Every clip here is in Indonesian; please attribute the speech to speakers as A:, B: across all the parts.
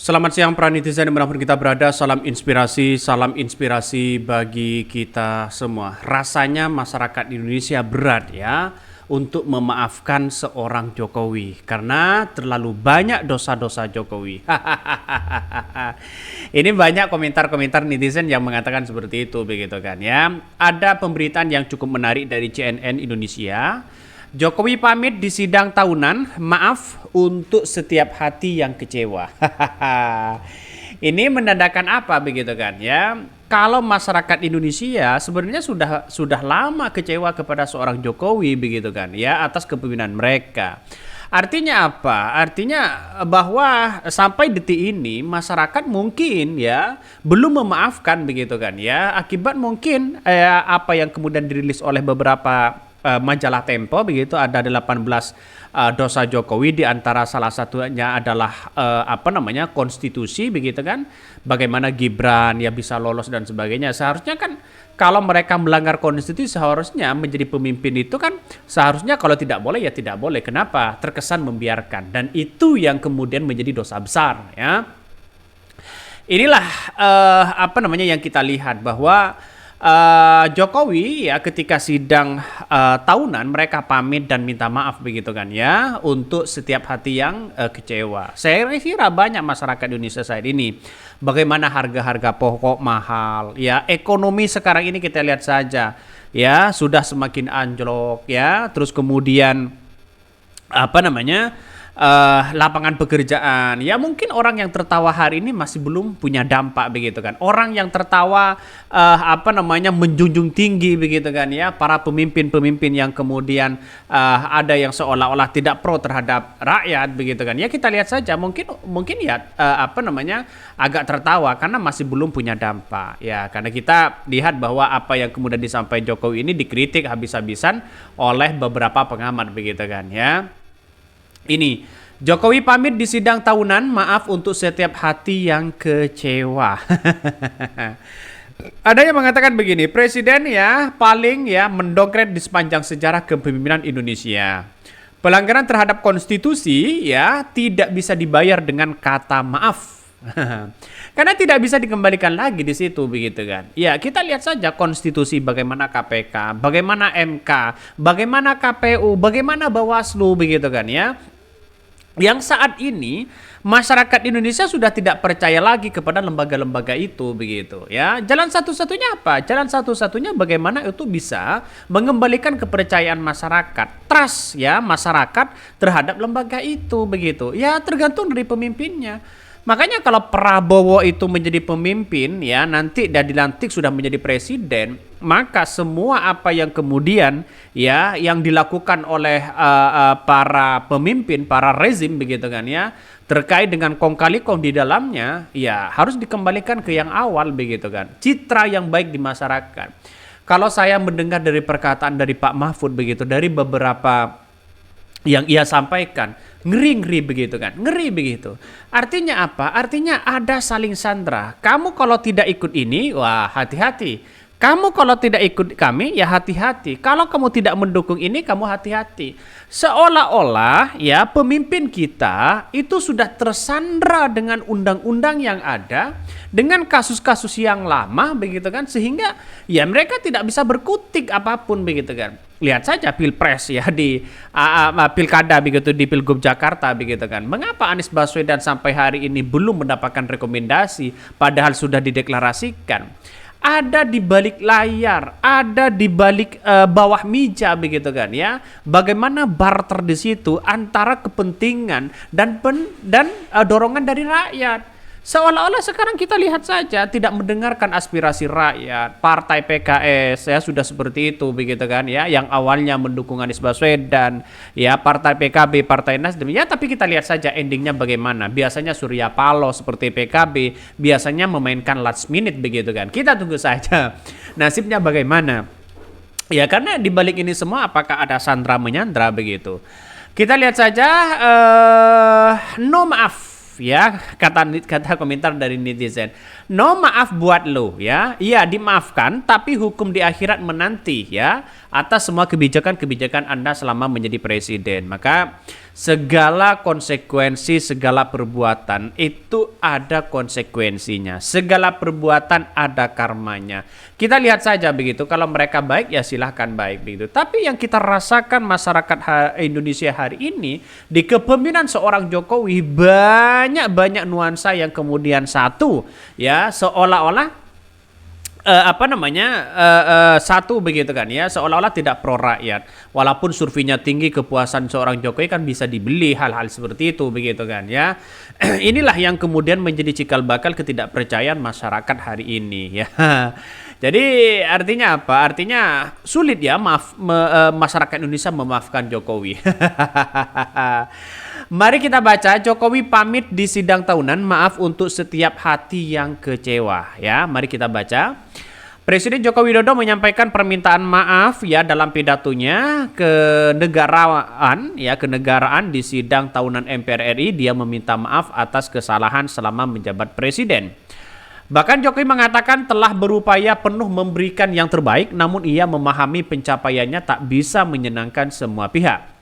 A: Selamat siang para netizen dimanapun kita berada, salam inspirasi bagi kita semua. Rasanya masyarakat Indonesia berat ya untuk memaafkan seorang Jokowi karena terlalu banyak dosa-dosa Jokowi. Ini banyak komentar-komentar netizen yang mengatakan seperti itu begitu kan ya. Ada pemberitaan yang cukup menarik dari CNN Indonesia. Jokowi pamit di sidang tahunan, maaf untuk setiap hati yang kecewa. Ini menandakan apa begitu kan ya? Kalau masyarakat Indonesia sebenarnya sudah lama kecewa kepada seorang Jokowi begitu kan ya atas kepemimpinan mereka. Artinya apa? Artinya bahwa sampai detik ini masyarakat mungkin ya belum memaafkan begitu kan ya akibat mungkin apa yang kemudian dirilis oleh beberapa majalah Tempo begitu ada 18 dosa Jokowi, di antara salah satunya adalah konstitusi begitu kan, bagaimana Gibran ya bisa lolos dan sebagainya. Seharusnya kan kalau mereka melanggar konstitusi seharusnya menjadi pemimpin itu kan seharusnya kalau tidak boleh ya tidak boleh. Kenapa? Terkesan membiarkan, dan itu yang kemudian menjadi dosa besar ya. Inilah yang kita lihat bahwa Jokowi ya ketika sidang tahunan mereka pamit dan minta maaf begitu kan ya untuk setiap hati yang kecewa. Saya kira banyak masyarakat Indonesia saat ini bagaimana harga-harga pokok mahal ya, ekonomi sekarang ini kita lihat saja ya sudah semakin anjlok ya, terus kemudian lapangan pekerjaan ya, mungkin orang yang tertawa hari ini masih belum punya dampak begitu kan, orang yang tertawa menjunjung tinggi begitu kan ya para pemimpin yang kemudian ada yang seolah-olah tidak pro terhadap rakyat begitu kan ya, kita lihat saja mungkin ya agak tertawa karena masih belum punya dampak ya, karena kita lihat bahwa apa yang kemudian disampaikan Jokowi ini dikritik habis-habisan oleh beberapa pengamat begitu kan ya. Ini Jokowi pamit di sidang tahunan, maaf untuk setiap hati yang kecewa. Ada yang mengatakan begini, presiden ya paling ya mendongkrak di sepanjang sejarah kepemimpinan Indonesia. Pelanggaran terhadap konstitusi ya tidak bisa dibayar dengan kata maaf. Karena tidak bisa dikembalikan lagi di situ begitu kan. Ya, kita lihat saja konstitusi, bagaimana KPK, bagaimana MK, bagaimana KPU, bagaimana Bawaslu begitu kan ya. Yang saat ini masyarakat Indonesia sudah tidak percaya lagi kepada lembaga-lembaga itu begitu ya. Jalan satu-satunya apa? Jalan satu-satunya bagaimana itu bisa mengembalikan kepercayaan masyarakat, trust ya masyarakat terhadap lembaga itu begitu. Ya tergantung dari pemimpinnya. Makanya kalau Prabowo itu menjadi pemimpin ya nanti dan dilantik sudah menjadi presiden, maka semua apa yang kemudian ya yang dilakukan oleh para pemimpin, para rezim begitu kan ya, terkait dengan kong kali kong di dalamnya ya harus dikembalikan ke yang awal begitu kan. Citra yang baik di masyarakat. Kalau saya mendengar dari perkataan dari Pak Mahfud begitu, dari beberapa yang ia sampaikan, ngeri begitu kan, ngeri begitu. Artinya apa? Artinya ada saling sandra. Kamu kalau tidak ikut ini, wah hati-hati. Kamu kalau tidak ikut kami, ya hati-hati. Kalau kamu tidak mendukung ini, kamu hati-hati. Seolah-olah ya pemimpin kita itu sudah tersandra dengan undang-undang yang ada, dengan kasus-kasus yang lama begitu kan, sehingga ya mereka tidak bisa berkutik apapun begitu kan. Lihat saja pilpres ya di pilkada begitu, di Pilgub Jakarta begitu kan. Mengapa Anies Baswedan sampai hari ini belum mendapatkan rekomendasi padahal sudah dideklarasikan? Ada di balik layar, ada di balik bawah meja begitu kan ya. Bagaimana barter di situ antara kepentingan dan dorongan dari rakyat. Seolah-olah sekarang kita lihat saja tidak mendengarkan aspirasi rakyat. Partai PKS ya sudah seperti itu begitu kan ya, yang awalnya mendukung Anies Baswedan ya, partai PKB, partai Nasdem ya, tapi kita lihat saja endingnya bagaimana. Biasanya Surya Paloh seperti PKB biasanya memainkan last minute begitu kan. Kita tunggu saja nasibnya bagaimana. Ya karena di balik ini semua apakah ada sandra menyandra begitu. Kita lihat saja no maaf ya, kata komentar dari netizen. No maaf buat lo ya. Iya dimaafkan tapi hukum di akhirat menanti ya atas semua kebijakan-kebijakan Anda selama menjadi presiden. Maka segala konsekuensi, segala perbuatan itu ada konsekuensinya. Segala perbuatan ada karmanya. Kita lihat saja begitu. Kalau mereka baik ya silahkan baik begitu. Tapi yang kita rasakan masyarakat Indonesia hari ini di kepemimpinan seorang Jokowi banyak nuansa yang kemudian satu ya seolah-olah satu begitu kan ya, seolah-olah tidak pro rakyat. Walaupun surveinya tinggi, kepuasan seorang Jokowi kan bisa dibeli, hal-hal seperti itu begitu kan ya. Inilah yang kemudian menjadi cikal bakal ketidakpercayaan masyarakat hari ini ya. Jadi artinya apa? Artinya sulit ya masyarakat Indonesia memaafkan Jokowi. Mari kita baca Jokowi pamit di sidang tahunan, maaf untuk setiap hati yang kecewa ya. Mari kita baca. Presiden Joko Widodo menyampaikan permintaan maaf ya dalam pidatonya kenegaraan di sidang tahunan MPR RI. Dia meminta maaf atas kesalahan selama menjabat presiden. Bahkan Jokowi mengatakan telah berupaya penuh memberikan yang terbaik, namun ia memahami pencapaiannya tak bisa menyenangkan semua pihak.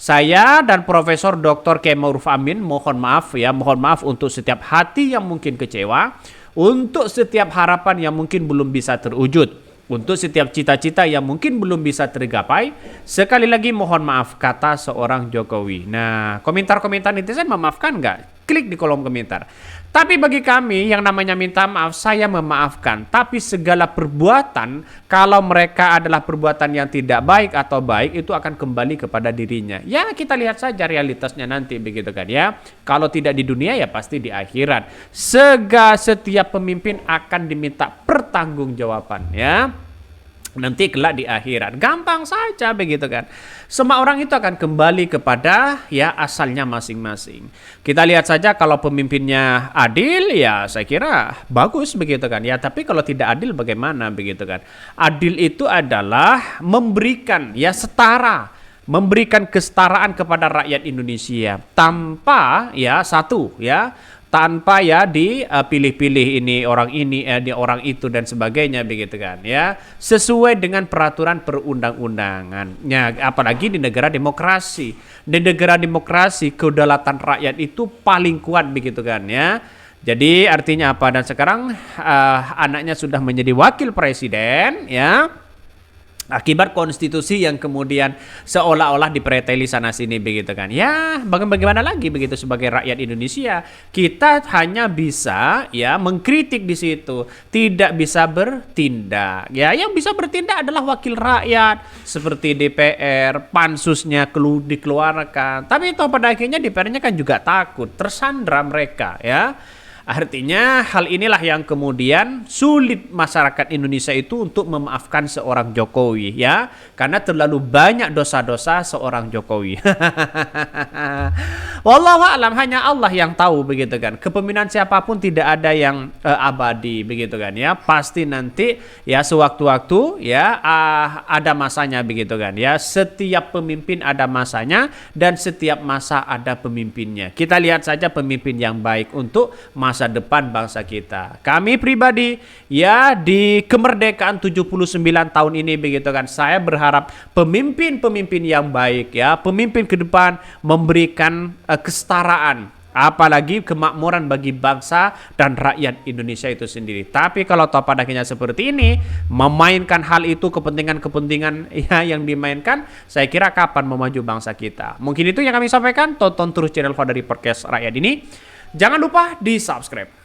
A: Saya dan Profesor Dr. Kiai Ma'ruf Amin mohon maaf untuk setiap hati yang mungkin kecewa, untuk setiap harapan yang mungkin belum bisa terwujud, untuk setiap cita-cita yang mungkin belum bisa tergapai. Sekali lagi mohon maaf, kata seorang Jokowi. Nah, komentar-komentar netizen memaafkan nggak? Klik di kolom komentar. Tapi bagi kami yang namanya minta maaf, saya memaafkan. Tapi segala perbuatan, kalau mereka adalah perbuatan yang tidak baik atau baik, itu akan kembali kepada dirinya. Ya kita lihat saja realitasnya nanti begitu kan ya. Kalau tidak di dunia ya pasti di akhirat. Setiap pemimpin akan diminta pertanggungjawaban ya. Nanti kelak di akhirat. Gampang saja begitu kan. Semua orang itu akan kembali kepada ya asalnya masing-masing. Kita lihat saja kalau pemimpinnya adil ya saya kira bagus begitu kan ya. Tapi kalau tidak adil bagaimana begitu kan. Adil itu adalah memberikan ya setara, memberikan kesetaraan kepada rakyat Indonesia tanpa ya tanpa ya dipilih-pilih ini di orang itu dan sebagainya begitu kan ya, sesuai dengan peraturan perundang-undangan ya, apalagi di negara demokrasi. Di negara demokrasi kedaulatan rakyat itu paling kuat begitu kan ya. Jadi artinya apa? Dan sekarang anaknya sudah menjadi wakil presiden ya, akibat konstitusi yang kemudian seolah-olah dipreteli sana sini begitu kan. Ya, bagaimana lagi begitu sebagai rakyat Indonesia, kita hanya bisa ya mengkritik di situ, tidak bisa bertindak. Ya, yang bisa bertindak adalah wakil rakyat seperti DPR, pansusnya dikeluarkan. Tapi itu pada akhirnya DPR-nya kan juga takut, tersandra mereka ya. Artinya hal inilah yang kemudian sulit masyarakat Indonesia itu untuk memaafkan seorang Jokowi ya, karena terlalu banyak dosa-dosa seorang Jokowi. Wallahu a'lam, hanya Allah yang tahu begitu kan. Kepemimpinan siapapun tidak ada yang abadi begitu kan ya. Pasti nanti ya sewaktu-waktu ya ada masanya begitu kan ya. Setiap pemimpin ada masanya dan setiap masa ada pemimpinnya. Kita lihat saja pemimpin yang baik untuk masa depan bangsa kita. Kami pribadi ya di kemerdekaan 79 tahun ini begitu kan, saya berharap pemimpin-pemimpin yang baik ya, pemimpin ke depan memberikan kesetaraan, apalagi kemakmuran bagi bangsa dan rakyat Indonesia itu sendiri. Tapi kalau toh pada akhirnya seperti ini, memainkan hal itu kepentingan-kepentingan ya yang dimainkan, saya kira kapan memaju bangsa kita. Mungkin itu yang kami sampaikan. Tonton terus channel Fadari Podcast Rakyat ini. Jangan lupa di subscribe.